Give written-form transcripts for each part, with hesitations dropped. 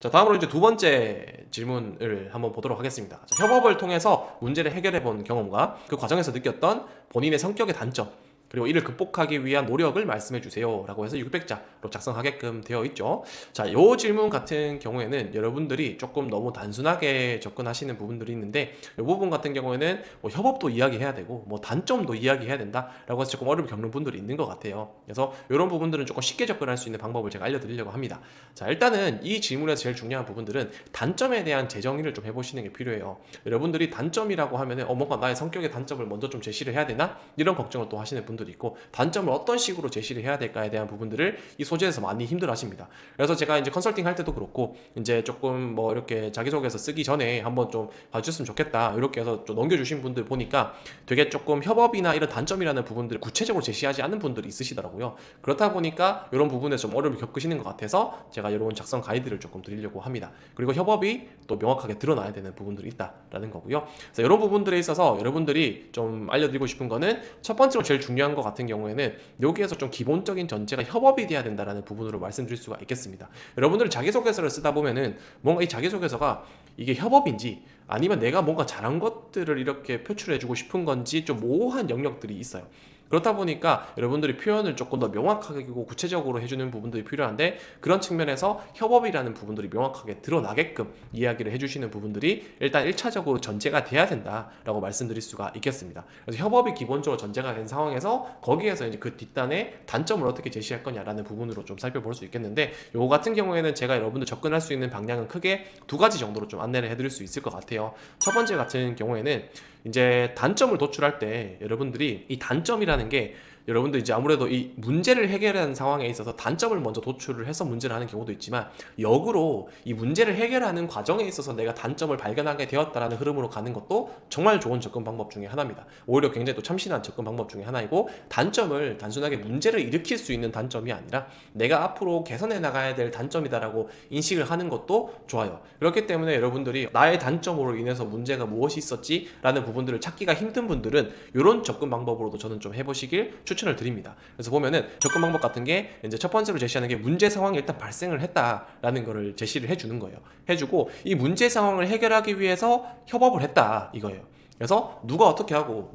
자, 다음으로 이제 두 번째 질문을 한번 보도록 하겠습니다. 자, 협업을 통해서 문제를 해결해 본 경험과 그 과정에서 느꼈던 본인의 성격의 단점, 그리고 이를 극복하기 위한 노력을 말씀해 주세요 라고 해서 600자로 작성하게끔 되어 있죠. 자, 이 질문 같은 경우에는 여러분들이 조금 너무 단순하게 접근하시는 부분들이 있는데, 이 부분 같은 경우에는 뭐 협업도 이야기해야 되고 뭐 단점도 이야기해야 된다 라고 해서 조금 어려움을 겪는 분들이 있는 것 같아요. 그래서 이런 부분들은 조금 쉽게 접근할 수 있는 방법을 제가 알려드리려고 합니다. 자, 일단은 이 질문에서 제일 중요한 부분들은 단점에 대한 재정의를 좀 해보시는 게 필요해요. 여러분들이 단점이라고 하면은 뭔가 나의 성격의 단점을 먼저 좀 제시를 해야 되나? 이런 걱정을 또 하시는 분들이 있고, 단점을 어떤 식으로 제시를 해야 될까에 대한 부분들을 이 소재에서 많이 힘들어 하십니다. 그래서 제가 이제 컨설팅 할 때도 그렇고, 이제 조금 뭐 이렇게 자기소개서 쓰기 전에 한번 좀 봐주셨으면 좋겠다 이렇게 해서 좀 넘겨주신 분들 보니까 되게 조금 협업이나 이런 단점이라는 부분들을 구체적으로 제시하지 않는 분들이 있으시더라고요. 그렇다 보니까 이런 부분에서 좀 어려움을 겪으시는 것 같아서 제가 이런 작성 가이드를 조금 드리려고 합니다. 그리고 협업이 또 명확하게 드러나야 되는 부분들이 있다라는 거고요. 그래서 이런 부분들에 있어서 여러분들이 좀 알려드리고 싶은 거는, 첫 번째로 제일 중요한 것 같은 경우에는 여기에서 좀 기본적인 전제가 협업이 돼야 된다는 부분으로 말씀드릴 수가 있겠습니다. 여러분들 자기소개서를 쓰다 보면은 뭔가 이 자기소개서가 이게 협업인지 아니면 내가 뭔가 잘한 것들을 이렇게 표출해주고 싶은 건지 좀 모호한 영역들이 있어요. 그렇다 보니까 여러분들이 표현을 조금 더 명확하게 구체적으로 해주는 부분들이 필요한데, 그런 측면에서 협업이라는 부분들이 명확하게 드러나게끔 이야기를 해주시는 부분들이 일단 1차적으로 전제가 돼야 된다라고 말씀드릴 수가 있겠습니다. 그래서 협업이 기본적으로 전제가 된 상황에서 거기에서 이제 그 뒷단에 단점을 어떻게 제시할 거냐라는 부분으로 좀 살펴볼 수 있겠는데, 요거 같은 경우에는 제가 여러분들 접근할 수 있는 방향은 크게 두 가지 정도로 좀 안내를 해드릴 수 있을 것 같아요. 첫 번째 같은 경우에는 이제 단점을 도출할 때 여러분들이 이 단점이라는 게, 여러분들 이제 아무래도 이 문제를 해결하는 상황에 있어서 단점을 먼저 도출을 해서 문제를 하는 경우도 있지만, 역으로 이 문제를 해결하는 과정에 있어서 내가 단점을 발견하게 되었다라는 흐름으로 가는 것도 정말 좋은 접근 방법 중에 하나입니다. 오히려 굉장히 또 참신한 접근 방법 중에 하나이고, 단점을 단순하게 문제를 일으킬 수 있는 단점이 아니라 내가 앞으로 개선해 나가야 될 단점이다라고 인식을 하는 것도 좋아요. 그렇기 때문에 여러분들이 나의 단점으로 인해서 문제가 무엇이 있었지라는 부분들을 찾기가 힘든 분들은 이런 접근 방법으로도 저는 좀 해보시길 추천을 드립니다. 그래서 보면은 접근 방법 같은 게 이제 첫 번째로 제시하는 게 문제 상황이 일단 발생을 했다라는 거를 제시를 해주는 거예요. 해주고 이 문제 상황을 해결하기 위해서 협업을 했다 이거예요. 그래서 누가 어떻게 하고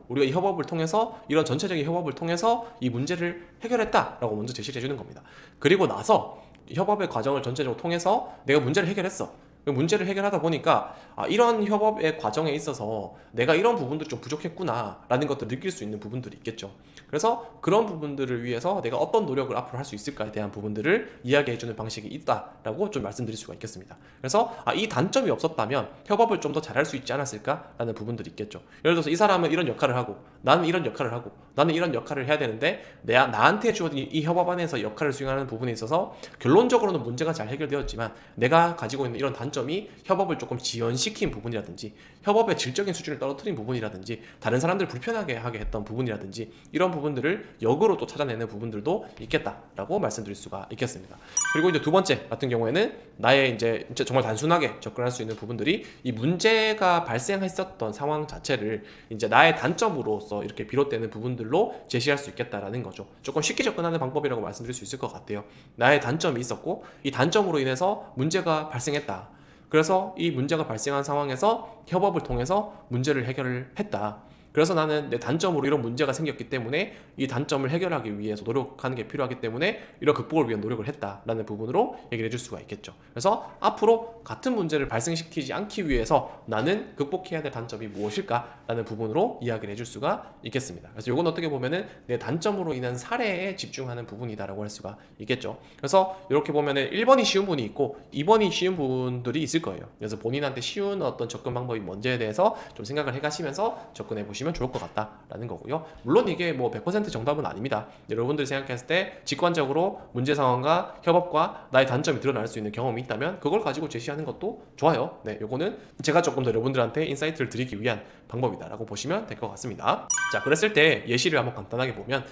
우리가 이 협업을 통해서, 이런 전체적인 협업을 통해서 이 문제를 해결했다라고 먼저 제시를 해주는 겁니다. 그리고 나서 협업의 과정을 전체적으로 통해서 내가 문제를 해결했어. 문제를 해결하다 보니까 이런 협업의 과정에 있어서 내가 이런 부분들이 좀 부족했구나 라는 것들을 느낄 수 있는 부분들이 있겠죠. 그래서 그런 부분들을 위해서 내가 어떤 노력을 앞으로 할 수 있을까에 대한 부분들을 이야기해주는 방식이 있다라고 좀 말씀드릴 수가 있겠습니다. 그래서 이 단점이 없었다면 협업을 좀 더 잘할 수 있지 않았을까라는 부분들이 있겠죠. 예를 들어서 이 사람은 이런 역할을 하고 나는 이런 역할을 하고 나는 이런 역할을 해야 되는데, 나한테 주어진 이 협업 안에서 역할을 수행하는 부분에 있어서 결론적으로는 문제가 잘 해결되었지만 내가 가지고 있는 이런 단점이 협업을 조금 지연시킨 부분이라든지, 협업의 질적인 수준을 떨어뜨린 부분이라든지, 다른 사람들을 불편하게 하게 했던 부분이라든지, 이런 부분들을 역으로 또 찾아내는 부분들도 있겠다라고 말씀드릴 수가 있겠습니다. 그리고 이제 두 번째 같은 경우에는 나의 이제 정말 단순하게 접근할 수 있는 부분들이, 이 문제가 발생했었던 상황 자체를 이제 나의 단점으로서 이렇게 비롯되는 부분들로 제시할 수 있겠다라는 거죠. 조금 쉽게 접근하는 방법이라고 말씀드릴 수 있을 것 같아요. 나의 단점이 있었고 이 단점으로 인해서 문제가 발생했다. 그래서 이 문제가 발생한 상황에서 협업을 통해서 문제를 해결을 했다. 그래서 나는 내 단점으로 이런 문제가 생겼기 때문에 이 단점을 해결하기 위해서 노력하는 게 필요하기 때문에 이런 극복을 위한 노력을 했다라는 부분으로 얘기를 해줄 수가 있겠죠. 그래서 앞으로 같은 문제를 발생시키지 않기 위해서 나는 극복해야 될 단점이 무엇일까라는 부분으로 이야기를 해줄 수가 있겠습니다. 그래서 이건 어떻게 보면은 내 단점으로 인한 사례에 집중하는 부분이다라고 할 수가 있겠죠. 그래서 이렇게 보면은 1번이 쉬운 분이 있고 2번이 쉬운 분들이 있을 거예요. 그래서 본인한테 쉬운 어떤 접근 방법이 뭔지에 대해서 좀 생각을 해가시면서 접근해 보시면 좋을 것 같다라는 거고요. 물론 이게 뭐 100% 정답은 아닙니다. 여러분들이 생각했을 때 직관적으로 문제 상황과 협업과 나의 단점이 드러날 수 있는 경험이 있다면 그걸 가지고 제시하는 것도 좋아요. 네, 요거는 제가 조금 더 여러분들한테 인사이트를 드리기 위한 방법이다라고 보시면 될 것 같습니다. 자, 그랬을 때 예시를 한번 간단하게 보면,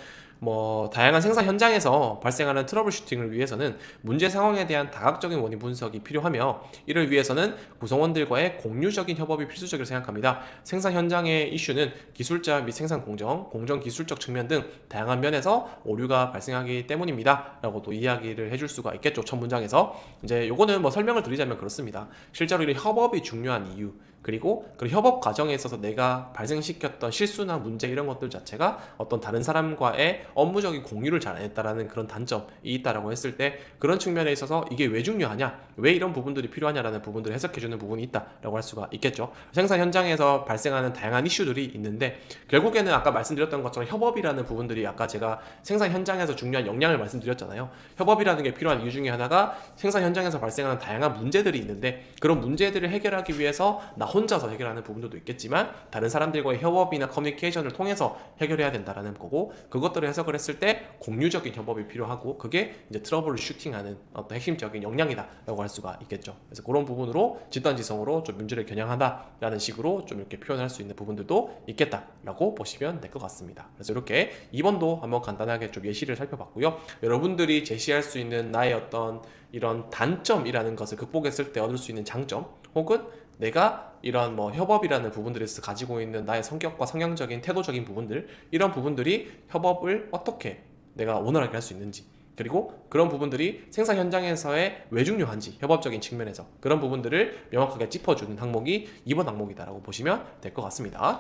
다양한 생산 현장에서 발생하는 트러블 슈팅을 위해서는 문제 상황에 대한 다각적인 원인 분석이 필요하며, 이를 위해서는 구성원들과의 공유적인 협업이 필수적이라고 생각합니다. 생산 현장의 이슈는 기술자 및 생산 공정 기술적 측면 등 다양한 면에서 오류가 발생하기 때문입니다 라고 또 이야기를 해줄 수가 있겠죠. 첫 문장에서 이제 요거는 설명을 드리자면 그렇습니다. 실제로 이런 협업이 중요한 이유, 그리고 그 협업 과정에 있어서 내가 발생시켰던 실수나 문제 이런 것들 자체가 어떤 다른 사람과의 업무적인 공유를 잘 안 했다라는 그런 단점이 있다라고 했을 때, 그런 측면에 있어서 이게 왜 중요하냐, 왜 이런 부분들이 필요하냐라는 부분들을 해석해주는 부분이 있다라고 할 수가 있겠죠. 생산 현장에서 발생하는 다양한 이슈들이 있는데, 결국에는 아까 말씀드렸던 것처럼 협업이라는 부분들이, 아까 제가 생산 현장에서 중요한 역량을 말씀드렸잖아요. 협업이라는 게 필요한 이유 중에 하나가 생산 현장에서 발생하는 다양한 문제들이 있는데, 그런 문제들을 해결하기 위해서 나 혼자서 해결하는 부분들도 있겠지만 다른 사람들과의 협업이나 커뮤니케이션을 통해서 해결해야 된다라는 거고, 그것들을 해석을 했을 때 공유적인 협업이 필요하고, 그게 이제 트러블을 슈팅하는 어떤 핵심적인 역량이다라고 할 수가 있겠죠. 그래서 그런 부분으로 집단지성으로 좀 문제를 겨냥한다라는 식으로 좀 이렇게 표현할 수 있는 부분들도 있겠다라고 보시면 될 것 같습니다. 그래서 이렇게 2번도 한번 간단하게 좀 예시를 살펴봤고요. 여러분들이 제시할 수 있는 나의 어떤 이런 단점이라는 것을 극복했을 때 얻을 수 있는 장점, 혹은 내가 이런 협업이라는 부분들에서 가지고 있는 나의 성격과 성향적인 태도적인 부분들, 이런 부분들이 협업을 어떻게 내가 원활하게 할 수 있는지, 그리고 그런 부분들이 생산 현장에서의 왜 중요한지, 협업적인 측면에서 그런 부분들을 명확하게 짚어주는 항목이 2번 항목이다라고 보시면 될 것 같습니다.